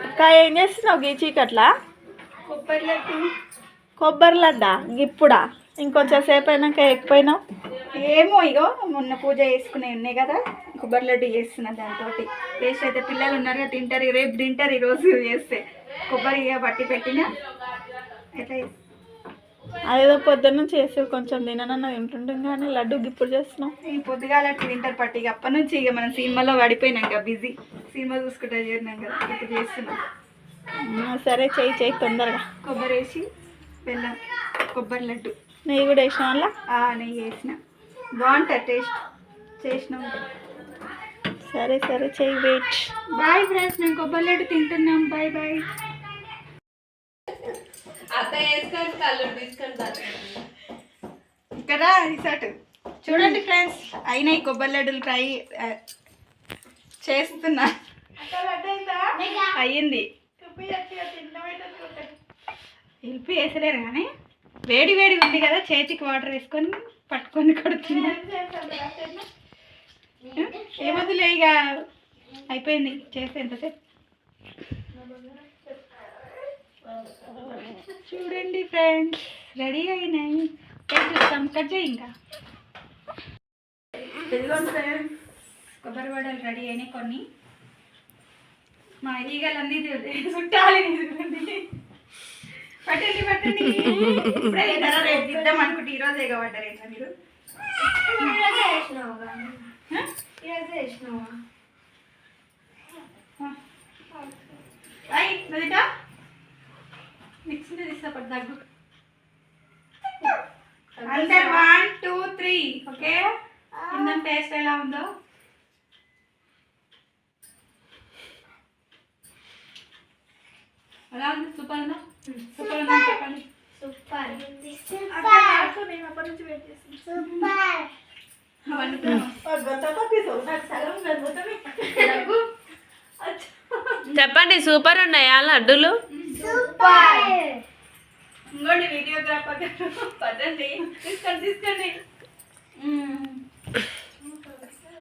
ఇంకా ఏం చేస్తున్నావు గీ చీకట్లా? కొబ్బరి లడ్డా ఇప్పుడా? ఇంకొంచెం సేపు అయినాక ఎక్కిపోయినావు. ఏమో ఇగో మొన్న పూజ చేసుకునే ఉన్నాయి కదా, కొబ్బరి లడ్డు చేస్తున్నా. దాంతో టేస్ట్ అయితే పిల్లలు ఉన్నారు తింటారు, రేపు తింటారు. ఈరోజు చేస్తే కొబ్బరి పట్టి పెట్టిన ఎట్లా అదేదో పొద్దున్న చేసి కొంచెం తిననన్నా తింటుంటాం కానీ లడ్డు ఇప్పుడు చేస్తున్నాం. ఈ పొద్దుగాల తింటారు పట్టి. అప్పటి నుంచి ఇక మనం సినిమాలో పడిపోయినాం కదా, బిజీ సినిమా చూసుకుంటా చేరినాం కదా, ఇప్పుడు చేస్తున్నాం. సరే చెయ్యి చెయ్యి తొందరగా. కొబ్బరి వేసి బెల్లం కొబ్బరి లడ్డు. నెయ్యి కూడా వేసిన వల్ల నెయ్యి వేసిన బాగుంటుంది టేస్ట్. చేసినాం. సరే సరే చెయ్యి. వెయిట్. బాయ్ ఫ్రెండ్స్, మేము కొబ్బరి లడ్డు తింటున్నాం. Bye bye. ఇక్కడ రిసార్ట్ చూడండి ఫ్రెండ్స్, అయినాయి కొబ్బరి లడ్డులు ట్రై చేస్తున్నా. అయ్యింది. హెల్ప్ చేసలేరు కానీ వేడి వేడి ఉంది కదా, చేతికి వాటర్ వేసుకొని పట్టుకొని కొడుతుంది. ఏమొద్దులే ఇక అయిపోయింది చేస్తే ఎంతసేపు. చూడండి ఫ్రెండ్స్, రెడీ అయినాయి. చూస్తాం, కట్ చేయి. ఇంకా కొబ్బరి వడలు రెడీ అయినాయి కొన్ని. మా ఈగలన్నీ చుట్టాలి. పట్టండి పట్టండి. ఇప్పుడే రేపు తిద్దాం అనుకుంటే ఈరోజు ఎగబడ్డారు. ఎట్లా మీరు మిక్సీ తీస్తా దగ్గు. అంటే 1 2 3 ఓకే. ఇందా టేస్ట్ ఎలా ఉందో ఎలా ఉంది? సూపర్ ఉందా? సూపర్ ఉందా చెప్పండి. సూపర్. నేను అప్పటి నుంచి వెయిట్ చేస్తాను. చెప్పండి. సూపర్ ఉన్నాయా లడ్డూలు? ఇంకోటి వీడియోగ్రాఫర్ పద్ధతి తీసుకోండి తీసుకోండి.